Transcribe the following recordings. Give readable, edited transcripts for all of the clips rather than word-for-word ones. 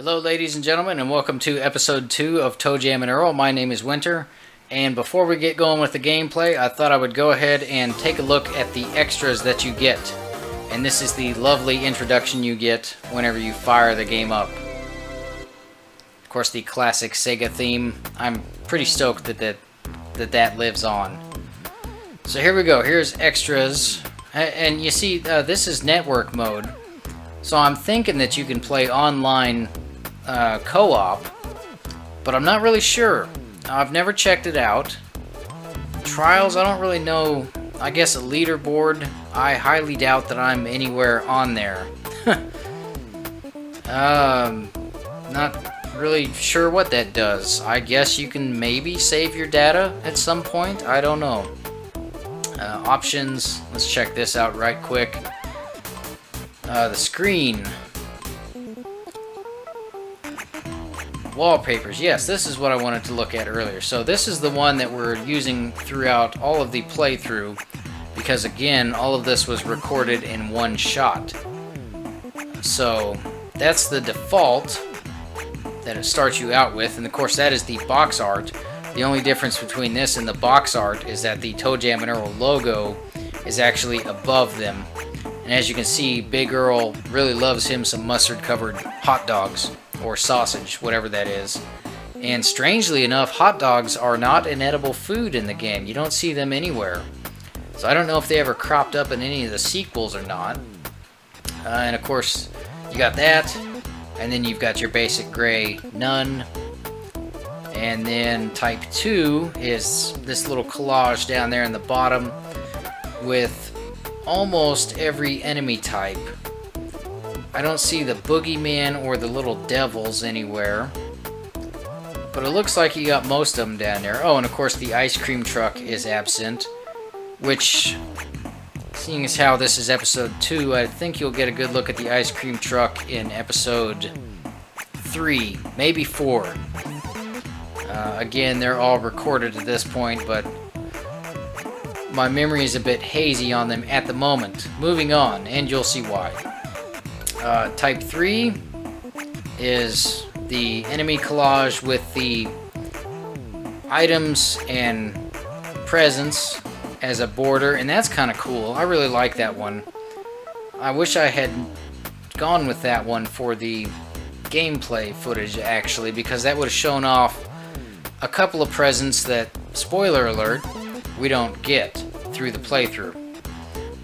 Hello ladies and gentlemen, and welcome to episode 2 of ToeJam Earl. My name is Winter, and before we get going with the gameplay, I thought I would go ahead and take a look at the extras that you get. And this is the lovely introduction you get whenever you fire the game up. Of course, the classic Sega theme. I'm pretty stoked that lives on. So here we go. Here's extras. And you see, this is network mode. So I'm thinking that you can play online co-op, but I'm not really sure. I've never checked it out. Trials, I don't really know. I guess a leaderboard, I highly doubt that I'm anywhere on there. Not really sure what that does. I guess you can maybe save your data at some point. I don't know. Options, let's check this out right quick. The screen. Wallpapers. Yes, this is what I wanted to look at earlier. So this is the one that we're using throughout all of the playthrough, because again, all of this was recorded in one shot. So that's the default that it starts you out with, and of course that is the box art. The only difference between this and the box art is that the ToeJam Earl logo is actually above them. And as you can see, Big Earl really loves him some mustard-covered hot dogs, or sausage, whatever that is. And strangely enough, hot dogs are not an edible food in the game. You don't see them anywhere. So I don't know if they ever cropped up in any of the sequels or not. And of course, you got that. And then you've got your basic gray none. And then type 2 is this little collage down there in the bottom with almost every enemy type. I don't see the boogeyman or the little devils anywhere, but it looks like you got most of them down there. Oh, and of course the ice cream truck is absent, which, seeing as how this is episode 2, I think you'll get a good look at the ice cream truck in episode 3, maybe 4. Again, they're all recorded at this point, but my memory is a bit hazy on them at the moment. Moving on, and you'll see why. Type 3 is the enemy collage with the items and presents as a border, and that's kind of cool. I really like that one. I wish I had gone with that one for the gameplay footage, actually, because that would have shown off a couple of presents that, spoiler alert, we don't get through the playthrough.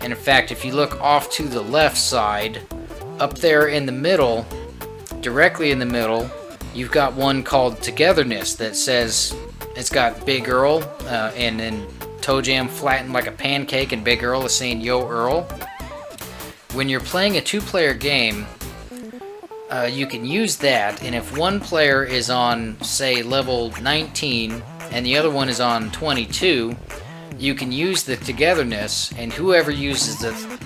And in fact, if you look off to the left side, up there in the middle, directly in the middle, you've got one called Togetherness that says, it's got Big Earl, and then ToeJam flattened like a pancake, and Big Earl is saying, "Yo, Earl." When you're playing a two-player game, you can use that, and if one player is on, say, level 19, and the other one is on 22, you can use the Togetherness, and whoever uses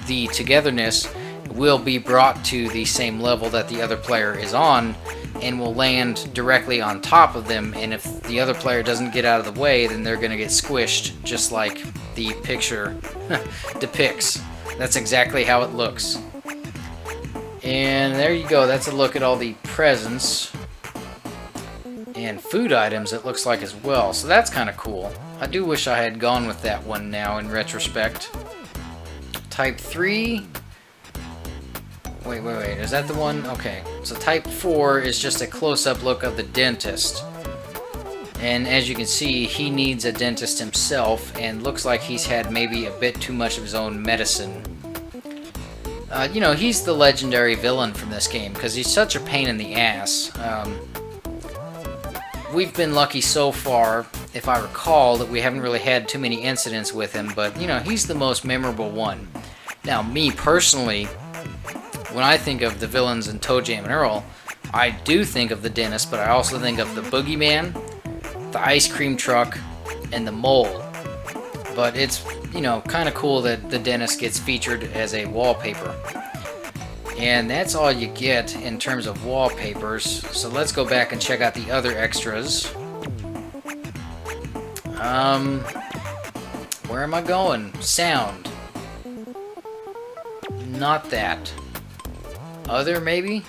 the Togetherness will be brought to the same level that the other player is on, and will land directly on top of them, and if the other player doesn't get out of the way, then they're going to get squished, just like the picture depicts. That's exactly how it looks. And there you go, that's a look at all the presents and food items, it looks like, as well. So that's kind of cool. I do wish I had gone with that one now in retrospect. Type 3. Wait, is that the one? Okay, so type 4 is just a close-up look of the dentist. And as you can see, he needs a dentist himself, and looks like he's had maybe a bit too much of his own medicine. You know, he's the legendary villain from this game, because he's such a pain in the ass. We've been lucky so far, if I recall, that we haven't really had too many incidents with him, but, you know, he's the most memorable one. Now, me personally, when I think of the villains in ToeJam Earl, I do think of the dentist, but I also think of the boogeyman, the ice cream truck, and the mole. But it's, you know, kind of cool that the dentist gets featured as a wallpaper. And that's all you get in terms of wallpapers. So let's go back and check out the other extras. Where am I going? Sound. Not that. Other, maybe?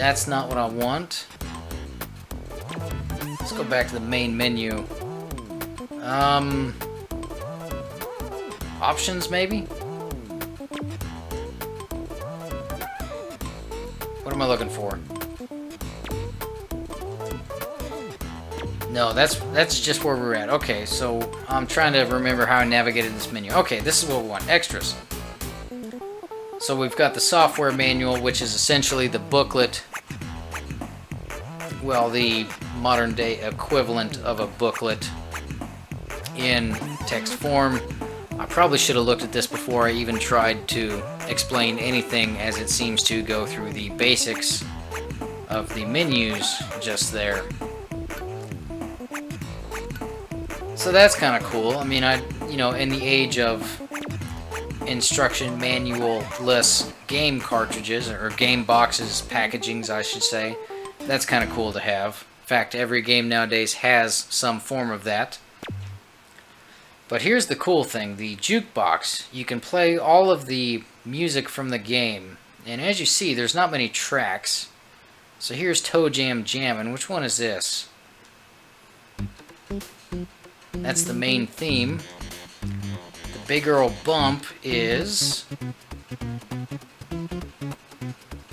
That's not what I want. Let's go back to the main menu. Options, maybe? What am I looking for? No, that's just where we're at. Okay, so I'm trying to remember how I navigated this menu. Okay, this is what we want. Extras. So we've got the software manual, which is essentially the booklet. Well, the modern day equivalent of a booklet in text form. I probably should have looked at this before I even tried to explain anything, as it seems to go through the basics of the menus just there. So that's kind of cool. I mean, in the age of instruction manual-less game cartridges, or game boxes, packagings, I should say, that's kind of cool to have. In fact, every game nowadays has some form of that. But here's the cool thing, the Jukebox. You can play all of the music from the game. And as you see, there's not many tracks. So here's ToeJam Jam, and which one is this? That's the main theme. The Big Earl Bump is...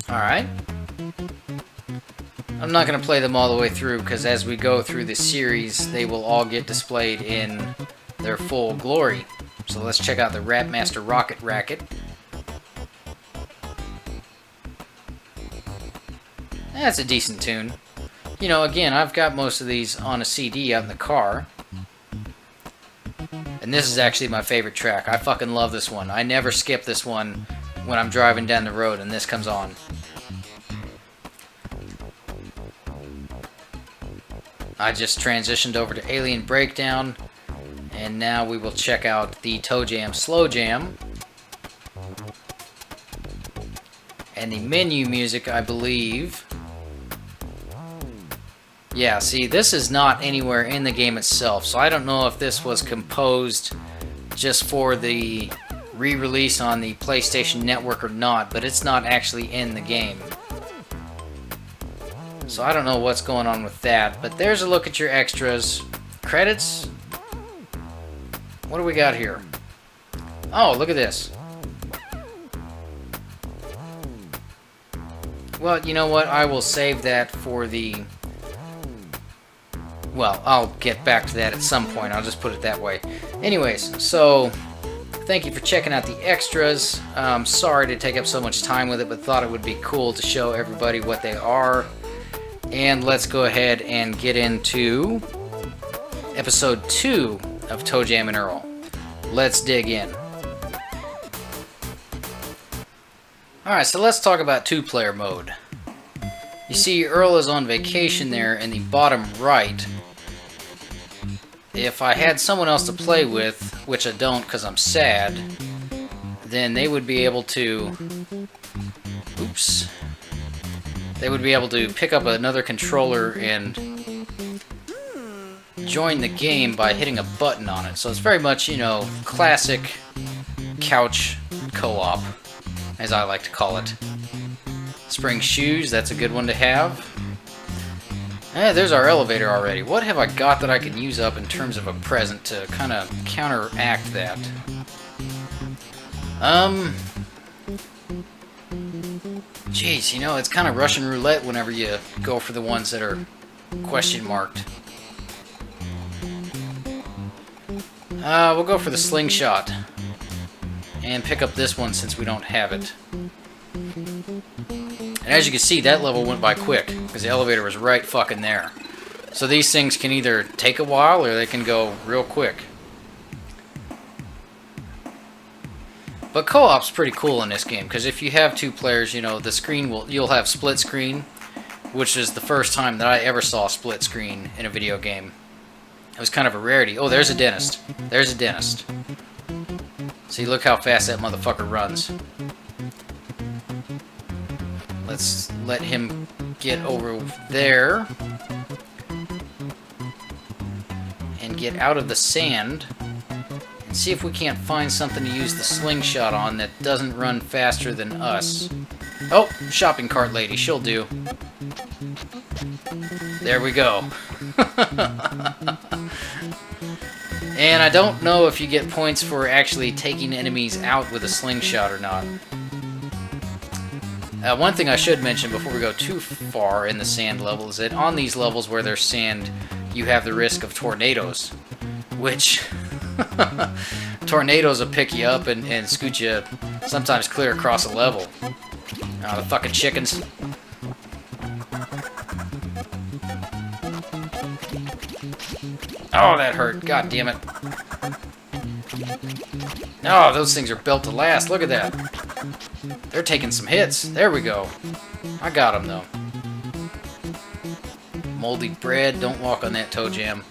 Alright. I'm not going to play them all the way through, because as we go through the series, they will all get displayed in their full glory. So let's check out the Rapmaster Rocket Racket. That's a decent tune. You know, again, I've got most of these on a CD out in the car. And this is actually my favorite track. I fucking love this one. I never skip this one when I'm driving down the road and this comes on. I just transitioned over to Alien Breakdown. And now we will check out the ToeJam Slow Jam. And the menu music, I believe. Yeah, see, this is not anywhere in the game itself, so I don't know if this was composed just for the re-release on the PlayStation Network or not, but it's not actually in the game. So I don't know what's going on with that, but there's a look at your extras. Credits? What do we got here? Oh, look at this. Well, you know what? I will save that for the... Well, I'll get back to that at some point. I'll just put it that way. Anyways, so... Thank you for checking out the extras. Sorry to take up so much time with it, but thought it would be cool to show everybody what they are. And let's go ahead and get into... Episode 2 of ToeJam and Earl. Let's dig in. Alright, so let's talk about two-player mode. You see, Earl is on vacation there in the bottom right. If I had someone else to play with, which I don't because I'm sad, then they would be able to... Oops. They would be able to pick up another controller and join the game by hitting a button on it. So it's very much, you know, classic couch co-op, as I like to call it. Spring shoes, that's a good one to have. There's our elevator already. What have I got that I can use up in terms of a present to kind of counteract that? Jeez, you know, it's kind of Russian roulette whenever you go for the ones that are question marked. We'll go for the slingshot. And pick up this one since we don't have it. And as you can see, that level went by quick, because the elevator was right fucking there. So these things can either take a while, or they can go real quick. But co-op's pretty cool in this game, because if you have two players, you know, the screen you'll have split screen, which is the first time that I ever saw split screen in a video game. It was kind of a rarity. Oh, there's a dentist. There's a dentist. See, look how fast that motherfucker runs. Let's let him get over there. And get out of the sand. And see if we can't find something to use the slingshot on that doesn't run faster than us. Oh, shopping cart lady. She'll do. There we go. And I don't know if you get points for actually taking enemies out with a slingshot or not. One thing I should mention before we go too far in the sand level is that on these levels where there's sand, you have the risk of tornadoes, which tornadoes will pick you up and scoot you sometimes clear across a level. Oh, the fucking chickens. Oh, that hurt. God damn it. Oh, those things are built to last. Look at that. They're taking some hits. There we go. I got them, though. Moldy bread. Don't walk on that ToeJam.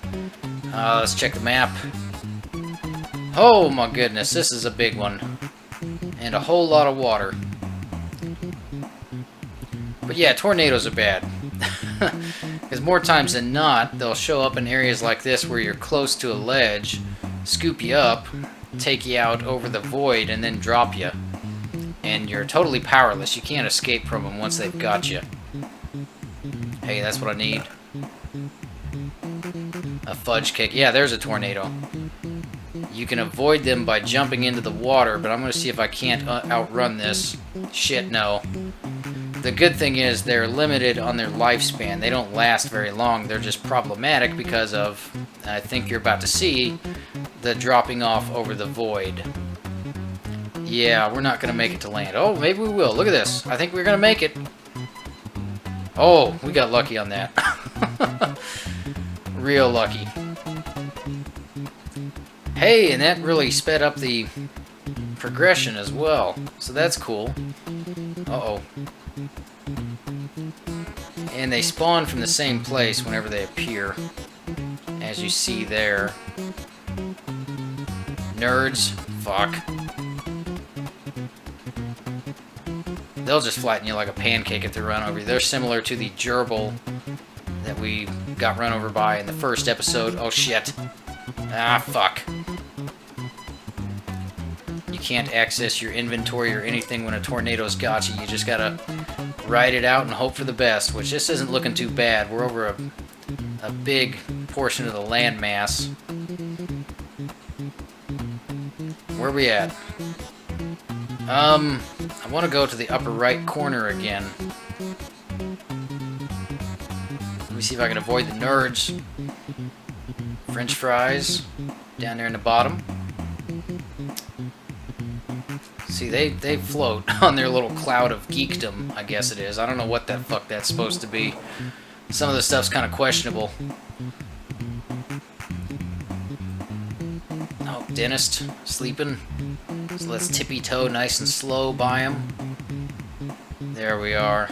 Let's check the map. Oh, my goodness. This is a big one. And a whole lot of water. But yeah, tornadoes are bad. Because more times than not, they'll show up in areas like this where you're close to a ledge, scoop you up, take you out over the void, and then drop you. And you're totally powerless. You can't escape from them once they've got you. Hey, that's what I need. A fudge cake. Yeah, there's a tornado. You can avoid them by jumping into the water, but I'm going to see if I can't outrun this. Shit, no. The good thing is they're limited on their lifespan. They don't last very long. They're just problematic because of, I think you're about to see, the dropping off over the void. Yeah, we're not going to make it to land. Oh, maybe we will. Look at this. I think we're going to make it. Oh, we got lucky on that. Real lucky. Hey, and that really sped up the progression as well. So that's cool. Uh-oh. And they spawn from the same place whenever they appear, as you see there. Nerds. Fuck. They'll just flatten you like a pancake if they run over you. They're similar to the gerbil that we got run over by in the first episode. Oh shit. Ah, fuck. You can't access your inventory or anything when a tornado's got you. You just gotta ride it out and hope for the best, which this isn't looking too bad. We're over a big portion of the land mass. Where are we at? I want to go to the upper right corner again. Let me see if I can avoid the nerds. French fries down there in the bottom. See, they float on their little cloud of geekdom, I guess it is. I don't know what the fuck that's supposed to be. Some of the stuff's kind of questionable. Oh, dentist sleeping. So let's tippy-toe nice and slow by him. There we are.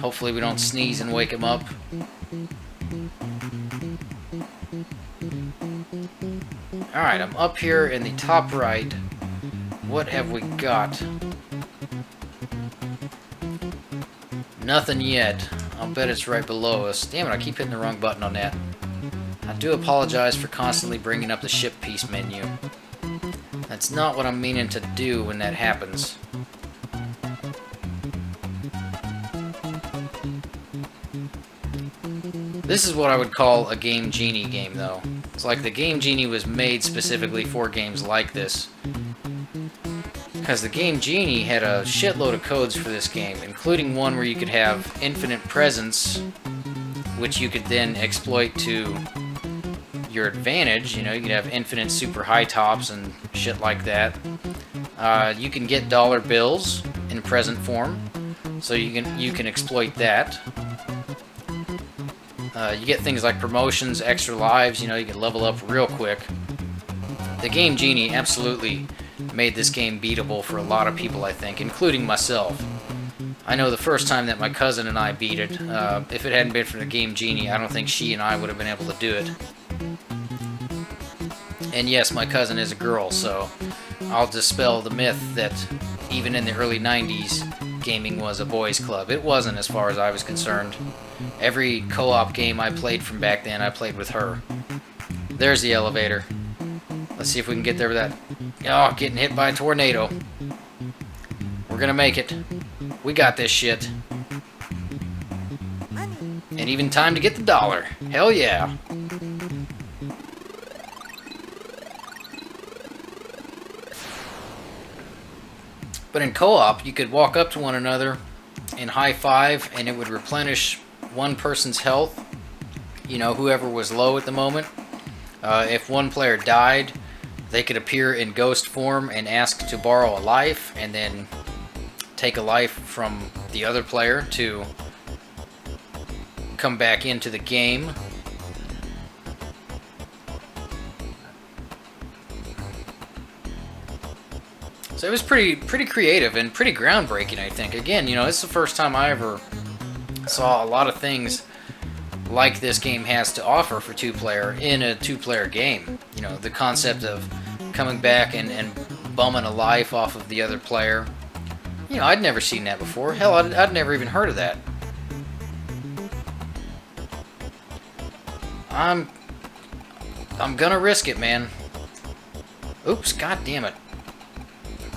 Hopefully we don't sneeze and wake him up. Alright, I'm up here in the top right. What have we got? Nothing yet. I'll bet it's right below us. Damn it, I keep hitting the wrong button on that. I do apologize for constantly bringing up the ship piece menu. That's not what I'm meaning to do when that happens. This is what I would call a Game Genie game, though. It's like the Game Genie was made specifically for games like this. Because the Game Genie had a shitload of codes for this game, including one where you could have infinite presence, which you could then exploit to your advantage. You know, you could have infinite super high tops and shit like that. You can get dollar bills in present form, so you can exploit that. You get things like promotions, extra lives. You know, you can level up real quick. The Game Genie absolutely made this game beatable for a lot of people, I think, including myself. I know the first time that my cousin and I beat it, if it hadn't been for the Game Genie, I don't think she and I would have been able to do it. And yes, my cousin is a girl, so I'll dispel the myth that even in the early 90s, gaming was a boys' club. It wasn't, as far as I was concerned. Every co-op game I played from back then, I played with her. There's the elevator. Let's see if we can get there with that. Oh, getting hit by a tornado. We're gonna make it. We got this shit. And even time to get the dollar. Hell yeah. But in co-op, you could walk up to one another and high five, and it would replenish one person's health. You know, whoever was low at the moment. If one player died, they could appear in ghost form and ask to borrow a life, and then take a life from the other player to come back into the game. So it was pretty creative and pretty groundbreaking, I think. Again, you know, it's the first time I ever saw a lot of things like this game has to offer for two-player in a two-player game. You know, the concept of coming back and bumming a life off of the other player. You know, I'd never seen that before. Hell, I'd never even heard of that. I'm gonna risk it, man. Oops, god damn it.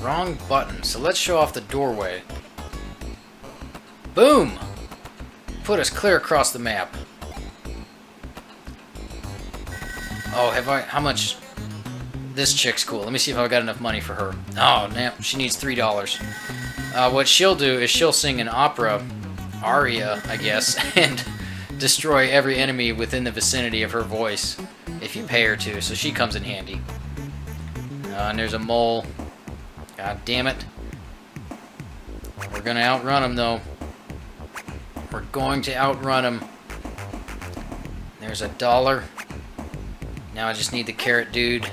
Wrong button. So let's show off the doorway. Boom! Put us clear across the map. Oh, have I... How much... This chick's cool. Let me see if I've got enough money for her. Oh, no. She needs $3. What she'll do is she'll sing an opera, aria, I guess, and destroy every enemy within the vicinity of her voice if you pay her to. So she comes in handy. And there's a mole. God damn it. We're going to outrun him, though. We're going to outrun him. There's $1. Now I just need the carrot dude.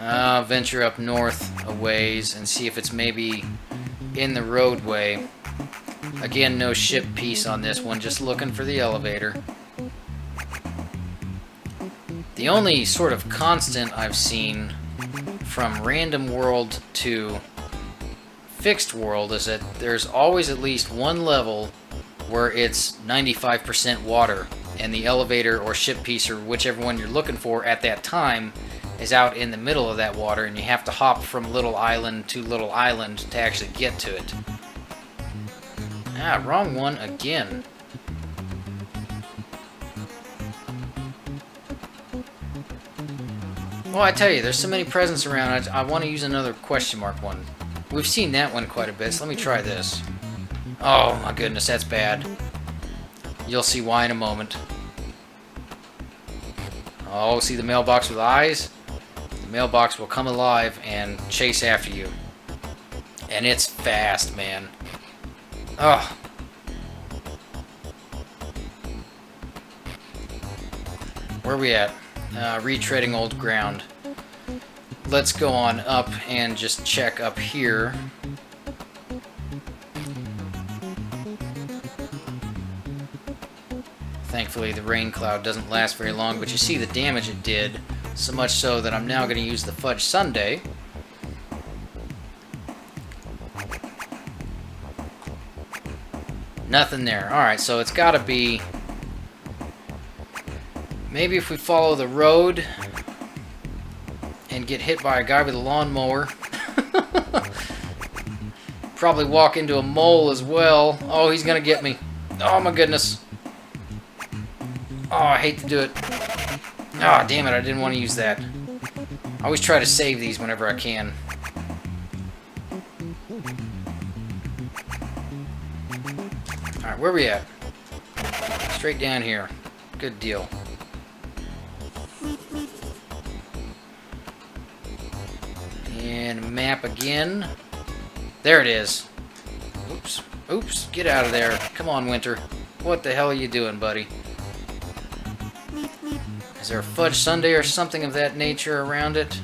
I'll venture up north a ways and see if it's maybe in the roadway. Again, no ship piece on this one, just looking for the elevator. The only sort of constant I've seen from random world to fixed world is that there's always at least one level where it's 95% water, and the elevator or ship piece or whichever one you're looking for at that time is out in the middle of that water, and you have to hop from little island to little island to actually get to it. Ah, wrong one again. Well, I tell you, there's so many presents around, I want to use another question mark one. We've seen that one quite a bit, so let me try this. Oh my goodness, that's bad. You'll see why in a moment. Oh, see the mailbox with eyes? The mailbox will come alive and chase after you. And it's fast, man. Ugh. Where are we at? Retreading old ground. Let's go on up and just check up here. Thankfully, the rain cloud doesn't last very long, but you see the damage it did. So much so that I'm now going to use the fudge sundae. Nothing there. Alright, so it's got to be... Maybe if we follow the road and get hit by a guy with a lawnmower. Probably walk into a mole as well. Oh, he's going to get me. Oh, my goodness. Oh, I hate to do it. Oh, damn it, I didn't want to use that. I always try to save these whenever I can. Alright, where are we at? Straight down here. Good deal. And map again. There it is. Oops. Oops. Get out of there. Come on, Winter. What the hell are you doing, buddy? Is there a fudge sundae or something of that nature around it?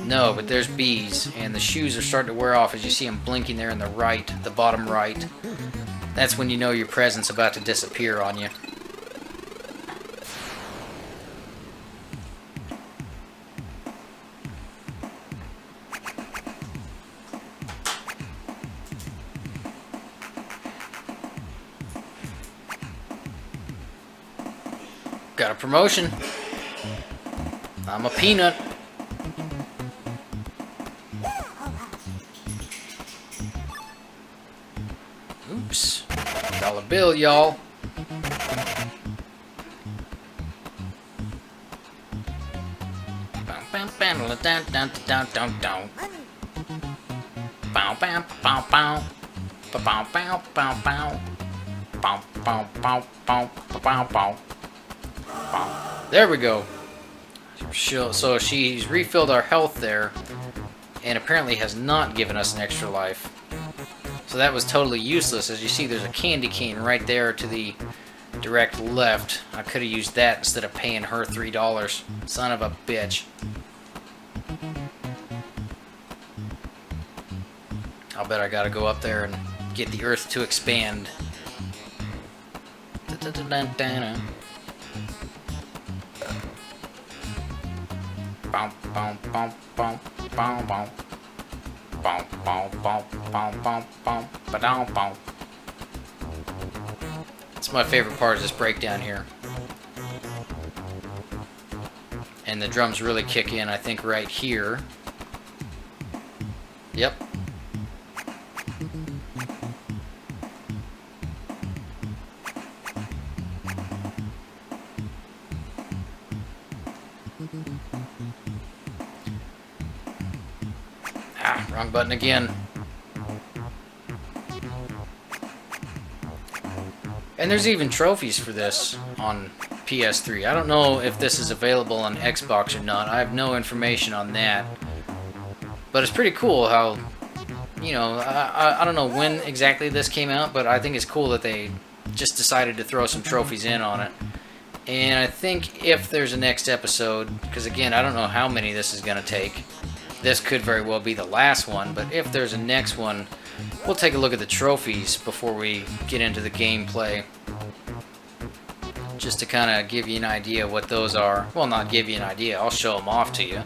No, but there's bees, and the shoes are starting to wear off as you see them blinking there in the right, the bottom right. That's when you know your present's about to disappear on you. Got a promotion. I'm a peanut. Oops. Dollar bill, y'all. There we go. So she's refilled our health there, and apparently has not given us an extra life. So that was totally useless. As you see, there's a candy cane right there to the direct left. I could have used that instead of paying her $3. Son of a bitch. I'll bet I gotta go up there and get the earth to expand. It's my favorite part of this breakdown here. And the drums really kick in, I think, right here. Yep. Ah, wrong button again. And there's even trophies for this on PS3. I don't know if this is available on Xbox or not. I have no information on that. But it's pretty cool how, you know, I don't know when exactly this came out, but I think it's cool that they just decided to throw some trophies in on it. And I think if there's a next episode, because again, I don't know how many this is going to take. This could very well be the last one, but if there's a next one, we'll take a look at the trophies before we get into the gameplay. Just to kind of give you an idea what those are. Well, not give you an idea, I'll show them off to you.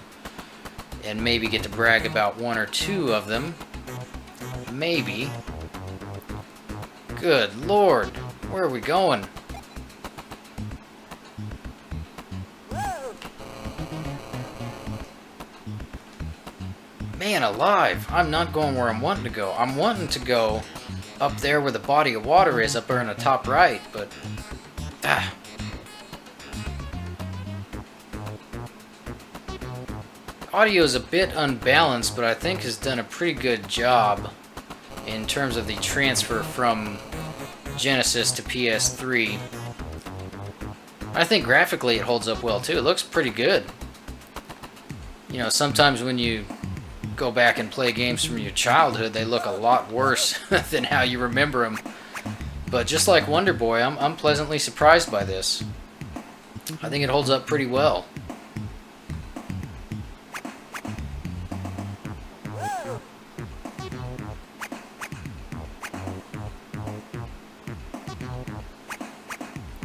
And maybe get to brag about one or two of them. Maybe. Good Lord, where are we going? Man alive, I'm not going where I'm wanting to go. I'm wanting to go up there where the body of water is, up there in the top right, but... Ah. Audio is a bit unbalanced, but I think has done a pretty good job in terms of the transfer from Genesis to PS3. I think graphically it holds up well too. It looks pretty good. You know, sometimes when you go back and play games from your childhood, they look a lot worse than how you remember them. But just like Wonder Boy, I'm pleasantly surprised by this. I think it holds up pretty well.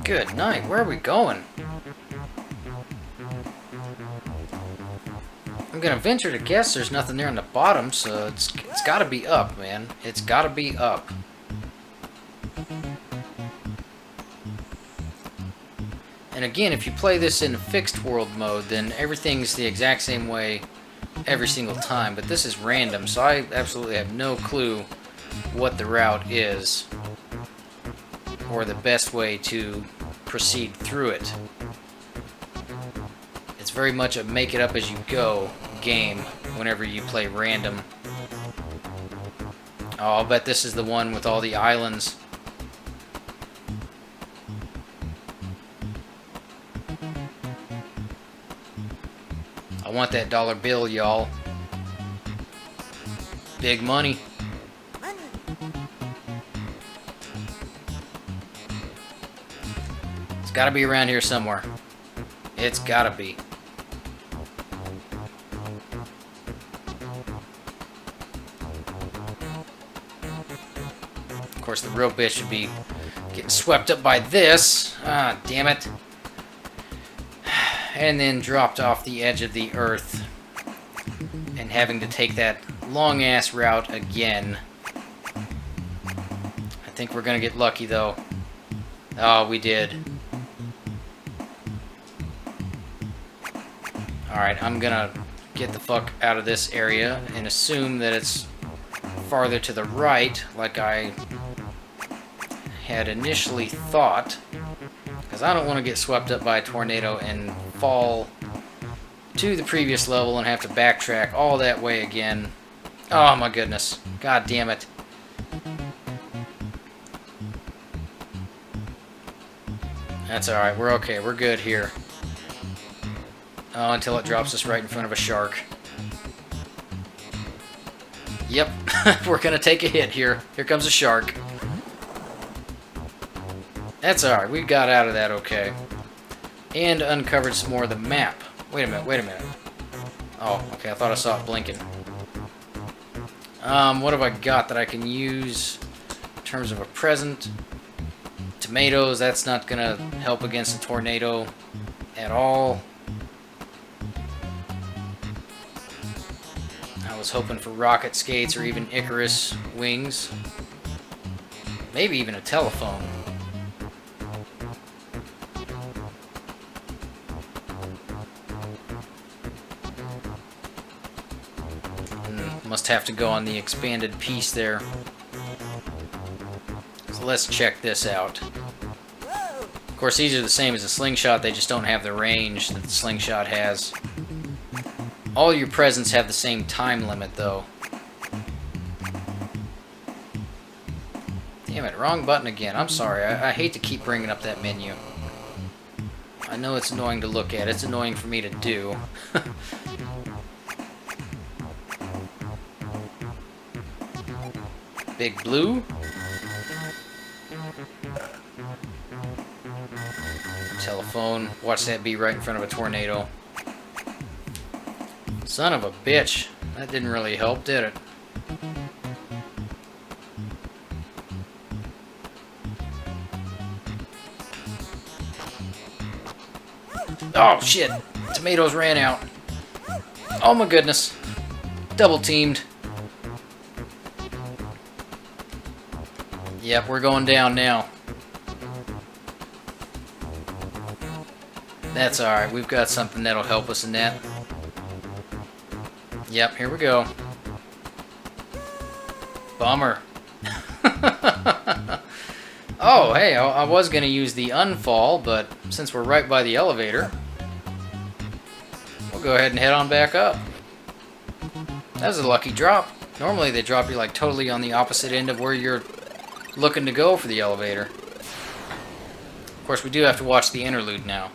Good night, where are we going? I'm gonna venture to guess there's nothing there on the bottom, so it's gotta be up, man. It's gotta be up. And again, if you play this in fixed world mode, then everything's the exact same way every single time. But this is random, so I absolutely have no clue what the route is or the best way to proceed through it. It's very much a make it up as you go game whenever you play random. Oh, I'll bet this is the one with all the islands. I want that dollar bill, y'all. Big money. It's gotta be around here somewhere. It's gotta be. Of course, the real bitch should be getting swept up by this. Ah, damn it. And then dropped off the edge of the earth. And having to take that long-ass route again. I think we're gonna get lucky, though. Oh, we did. Alright, I'm gonna get the fuck out of this area and assume that it's farther to the right, like I had initially thought. Because I don't want to get swept up by a tornado and fall to the previous level and have to backtrack all that way again. Oh my goodness. God damn it. That's alright, we're okay, we're good here. Oh, until it drops us right in front of a shark. Yep, we're gonna take a hit here. Here comes a shark. That's alright, we got out of that okay. And uncovered some more of the map. Wait a minute, wait a minute. Oh, okay, I thought I saw it blinking. What have I got that I can use in terms of a present? Tomatoes, that's not gonna help against a tornado at all. I was hoping for rocket skates or even Icarus wings. Maybe even a telephone. Must have to go on the expanded piece there. So let's check this out. Of course, these are the same as a slingshot, they just don't have the range that the slingshot has. All your presents have the same time limit, though. Damn it, wrong button again. I'm sorry, I hate to keep bringing up that menu. I know it's annoying to look at, it's annoying for me to do. Big blue. Telephone. Watch that be right in front of a tornado. Son of a bitch. That didn't really help, did it? Oh, shit. Tomatoes ran out. Oh my goodness. Double teamed. Yep, we're going down now. That's alright, we've got something that'll help us in that. Yep, here we go. Bummer. Oh, hey, I was going to use the unfall, but since we're right by the elevator, we'll go ahead and head on back up. That was a lucky drop. Normally they drop you like totally on the opposite end of where you're looking to go for the elevator. Of course, we do have to watch the interlude now.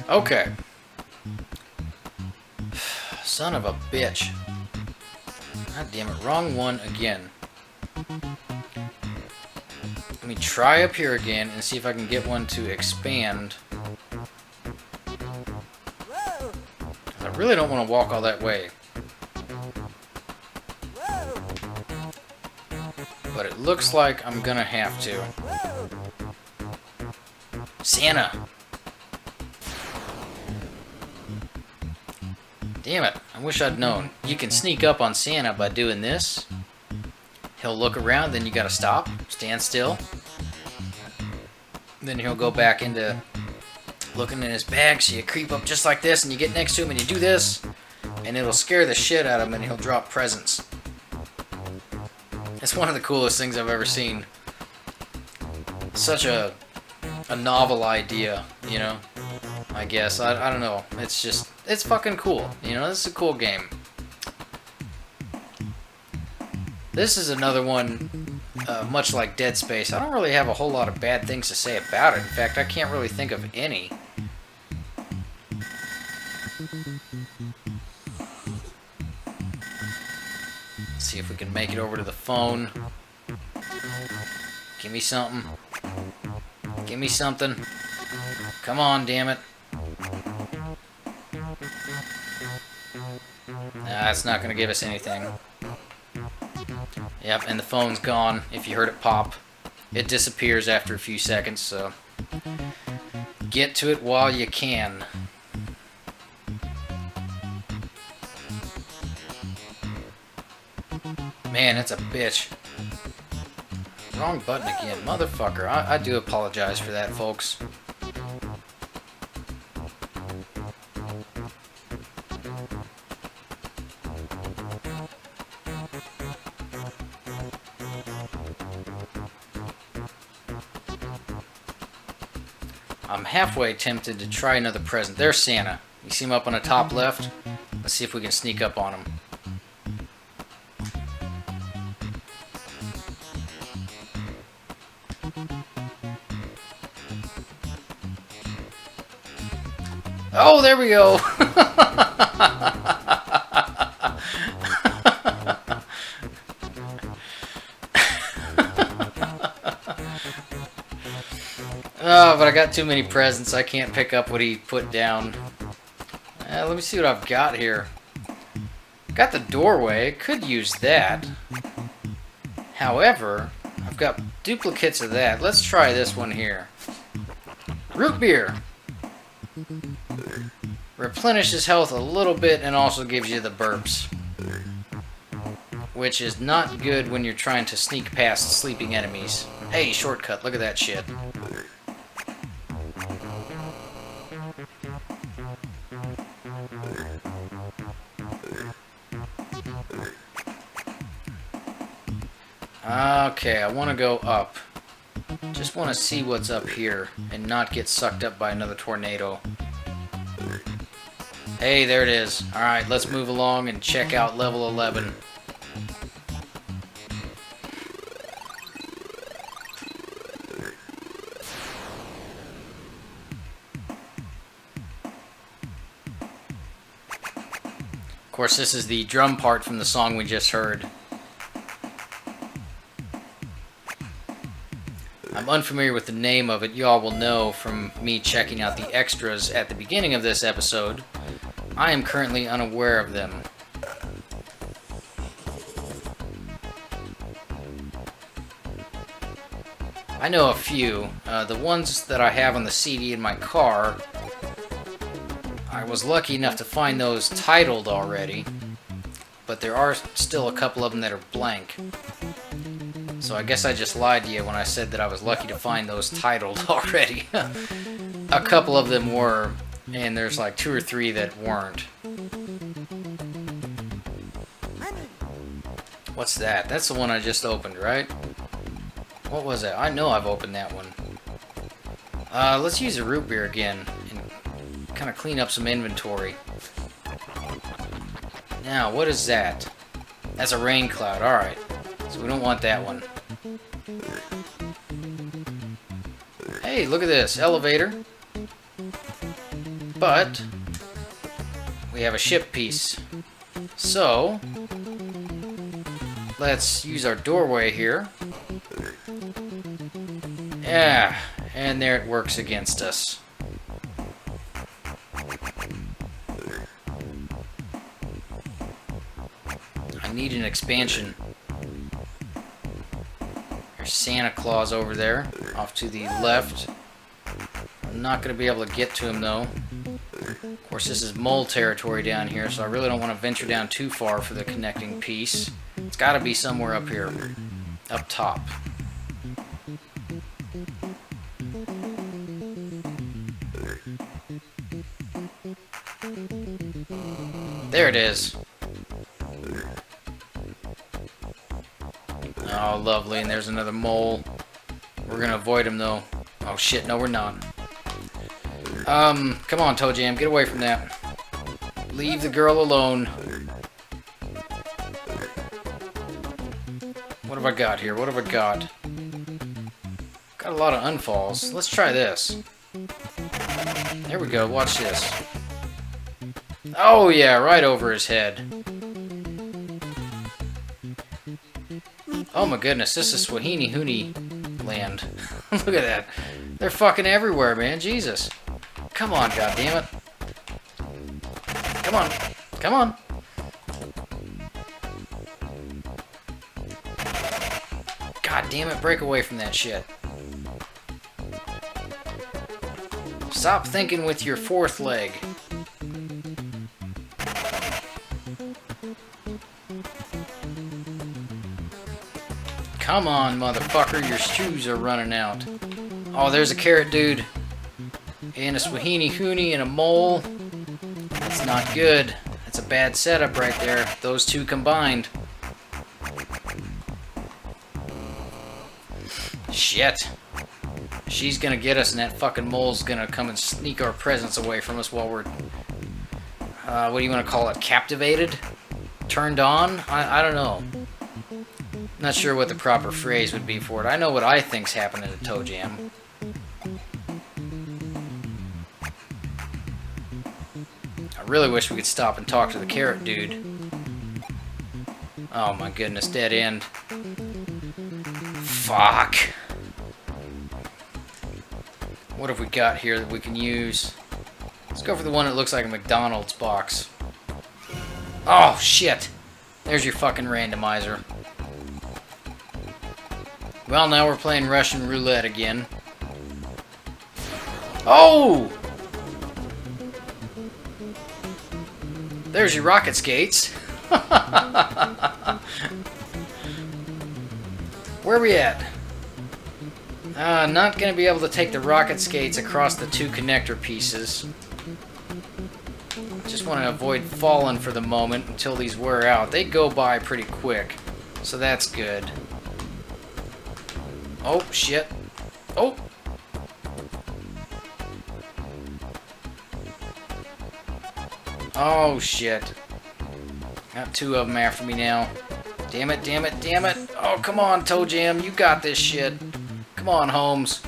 Okay. Son of a bitch. God damn it, wrong one again. Let me try up here again and see if I can get one to expand. I really don't want to walk all that way. But it looks like I'm gonna have to. Santa! Damn it, I wish I'd known. You can sneak up on Santa by doing this. He'll look around, then you gotta stop, stand still. Then he'll go back into looking in his bag, so you creep up just like this, and you get next to him and you do this, and it'll scare the shit out of him and he'll drop presents. It's one of the coolest things I've ever seen. Such a novel idea, you know? I guess. I don't know. It's just, it's fucking cool. You know, this is a cool game. This is another one, much like Dead Space. I don't really have a whole lot of bad things to say about it. In fact, I can't really think of any. Let's see if we can make it over to the phone. Give me something. Give me something. Come on, damn it. Nah, it's not going to give us anything. Yep, and the phone's gone. If you heard it pop, it disappears after a few seconds, so get to it while you can. Man, it's a bitch. Wrong button again. Motherfucker. I do apologize for that, folks. I'm halfway tempted to try another present. There's Santa. You see him up on the top left? Let's see if we can sneak up on him. Oh, there we go. Oh, but I got too many presents. I can't pick up what he put down. Let me see what I've got here. Got the doorway. Could use that. However, I've got duplicates of that. Let's try this one here. Root beer. Replenishes health a little bit and also gives you the burps. Which is not good when you're trying to sneak past sleeping enemies. Hey, shortcut. Look at that shit. Okay, I want to go up. Just want to see what's up here and not get sucked up by another tornado. Hey, there it is. Alright, let's move along and check out level 11. Of course, this is the drum part from the song we just heard. I'm unfamiliar with the name of it. Y'all will know from me checking out the extras at the beginning of this episode. I am currently unaware of them. I know a few. The ones that I have on the CD in my car, I was lucky enough to find those titled already, but there are still a couple of them that are blank. So I guess I just lied to you when I said that I was lucky to find those titled already. A couple of them were, and there's like 2 or 3 that weren't. What's that? That's the one I just opened, right? What was that? I know I've opened that one. Let's use a root beer again and kind of clean up some inventory. Now, what is that? That's a rain cloud. Alright. So we don't want that one. Hey, look at this. Elevator. But we have a ship piece. So let's use our doorway here. Yeah, and there it works against us. I need an expansion. There's Santa Claus over there, off to the left. I'm not going to be able to get to him, though. Of course, this is mole territory down here, so I really don't want to venture down too far for the connecting piece. It's got to be somewhere up here, up top. There it is. Oh, lovely, and there's another mole. We're gonna avoid him, though. Oh, shit, no, we're not. Come on, ToeJam, get away from that. Leave the girl alone. What have I got here? What have I got? Got a lot of unfalls. Let's try this. There we go, watch this. Oh, yeah, right over his head. Oh my goodness, this is Swahini Hooney land. Look at that. They're fucking everywhere, man. Jesus. Come on, goddammit. Come on. Come on. God damn it, break away from that shit. Stop thinking with your fourth leg. Come on, motherfucker, your shoes are running out. Oh, there's a carrot dude. And a Swahini Hoonie and a mole. That's not good. That's a bad setup right there. Those two combined. Shit. She's gonna get us, and that fucking mole's gonna come and sneak our presents away from us while we're... what do you want to call it? Captivated? Turned on? I don't know. Not sure what the proper phrase would be for it. I know what I think's happening to ToeJam. I really wish we could stop and talk to the carrot dude. Oh my goodness, dead end. Fuck. What have we got here that we can use? Let's go for the one that looks like a McDonald's box. Oh, shit. There's your fucking randomizer. Well, now we're playing Russian roulette again. Oh! There's your rocket skates. Where are we at? Not going to be able to take the rocket skates across the two connector pieces. Just want to avoid falling for the moment until these wear out. They go by pretty quick, so that's good. Oh, shit. Oh! Oh, shit. Got two of them after me now. Damn it, damn it, damn it. Oh, come on, ToeJam. You got this shit. Come on, Holmes.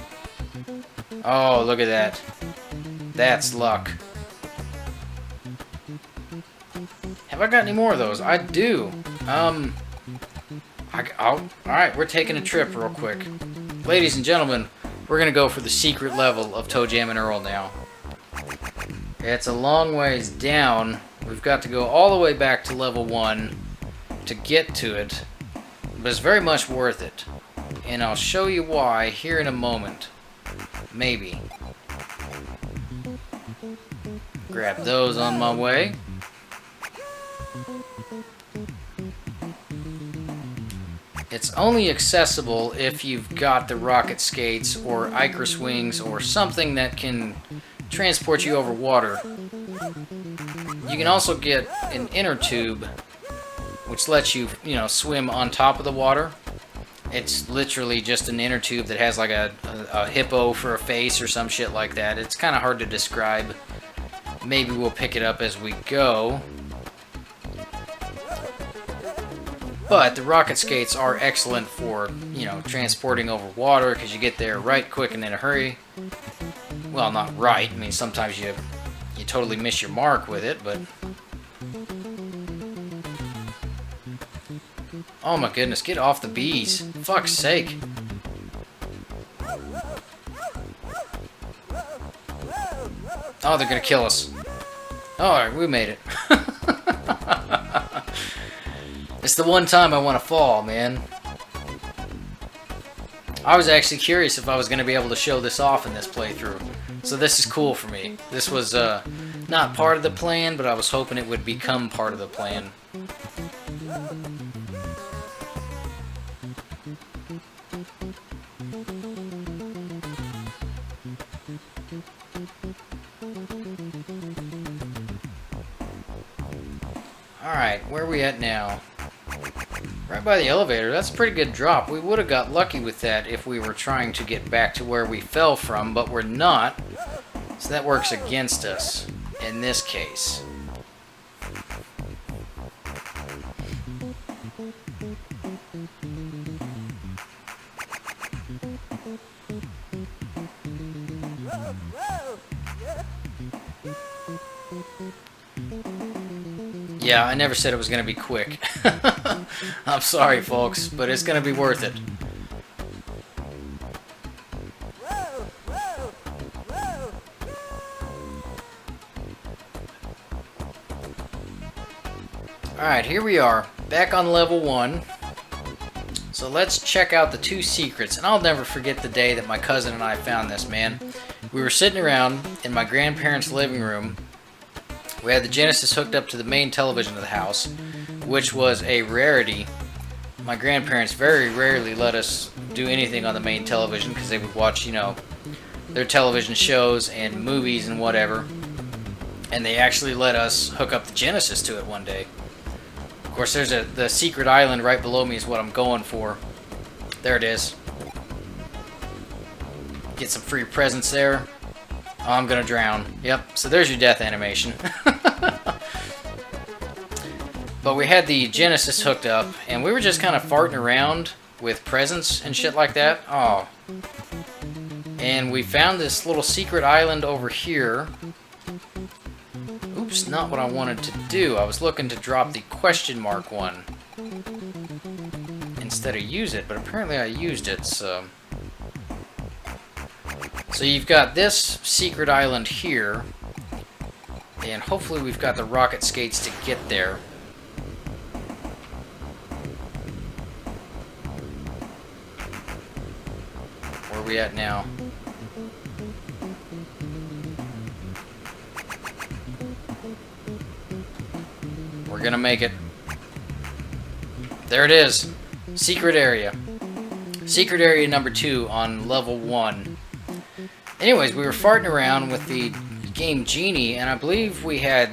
Oh, look at that. That's luck. Have I got any more of those? I do. Alright, we're taking a trip real quick. Ladies and gentlemen, we're going to go for the secret level of ToeJam and Earl now. It's a long ways down. We've got to go all the way back to level 1 to get to it. But it's very much worth it. And I'll show you why here in a moment. Maybe. Grab those on my way. It's only accessible if you've got the rocket skates or Icarus wings or something that can transport you over water. You can also get an inner tube which lets you, swim on top of the water. It's literally just an inner tube that has like a hippo for a face or some shit like that. It's kind of hard to describe. Maybe we'll pick it up as we go. But the rocket skates are excellent for, transporting over water because you get there right quick and in a hurry. Well, not right. I mean, sometimes you totally miss your mark with it, but... Oh my goodness, get off the bees. Fuck's sake. Oh, they're gonna kill us. Alright, we made it. It's the one time I want to fall, man. I was actually curious if I was going to be able to show this off in this playthrough. So this is cool for me. This was not part of the plan, but I was hoping it would become part of the plan. Alright, where are we at now? Right by the elevator. That's a pretty good drop. We would have got lucky with that if we were trying to get back to where we fell from, but we're not. So that works against us in this case. Yeah, I never said it was going to be quick. I'm sorry, folks, but it's going to be worth it. Alright, here we are, back on level 1. So let's check out the 2 secrets, and I'll never forget the day that my cousin and I found this, man. We were sitting around in my grandparents' living room. We had the Genesis hooked up to the main television of the house, which was a rarity my grandparents very rarely let us do anything on the main television because they would watch, their television shows and movies and whatever. And they actually let us hook up the Genesis to it one day. Of course, there's the secret island right below me is what I'm going for. There it is. Get some free presents there. Oh, I'm gonna drown. Yep, so there's your death animation. But we had the Genesis hooked up, and we were just kind of farting around with presents and shit like that. Oh. And we found this little secret island over here. Oops, not what I wanted to do. I was looking to drop the question mark one instead of use it, but apparently I used it, so... So you've got this secret island here, and hopefully we've got the rocket skates to get there. Where are we at now? We're gonna make it. There it is. Secret area. Secret area number 2 on level 1. Anyways, we were farting around with the game Genie, and I believe we had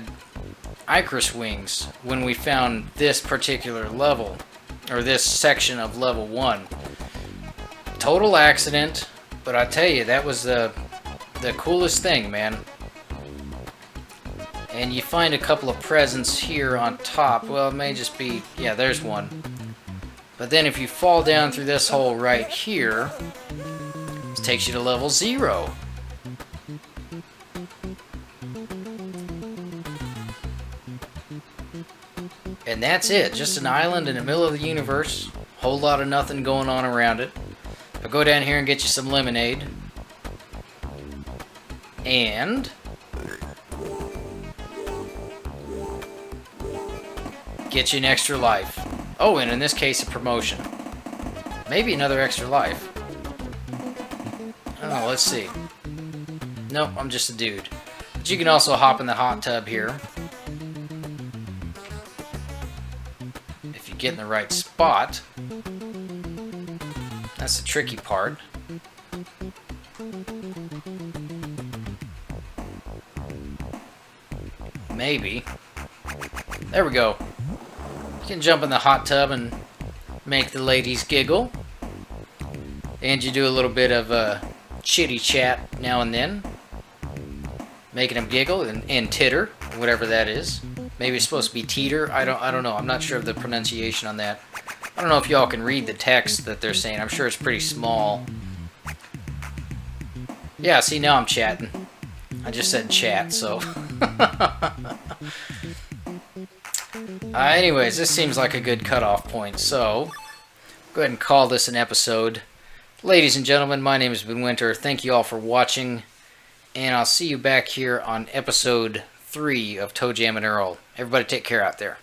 Icarus wings when we found this particular level, or this section of level 1. Total accident, but I tell you, that was the coolest thing, man. And you find a couple of presents here on top. Well, it may just be... yeah, there's one. But then if you fall down through this hole right here, it takes you to level 0. And that's it. Just an island in the middle of the universe. Whole lot of nothing going on around it. But go down here and get you some lemonade. And... get you an extra life. Oh, and in this case, a promotion. Maybe another extra life. Oh, let's see. Nope, I'm just a dude. But you can also hop in the hot tub here. If you get in the right spot. That's the tricky part. Maybe. There we go. You can jump in the hot tub and make the ladies giggle. And you do a little bit of chitty chat now and then. Making them giggle and titter, whatever that is. Maybe it's supposed to be teeter. I don't know. I'm not sure of the pronunciation on that. I don't know if y'all can read the text that they're saying. I'm sure it's pretty small. Yeah, see, now I'm chatting. I just said chat, so... anyways, this seems like a good cutoff point, so... go ahead and call this an episode. Ladies and gentlemen, my name has been Winter. Thank you all for watching. And I'll see you back here on episode 3 of ToeJam and Earl. Everybody take care out there.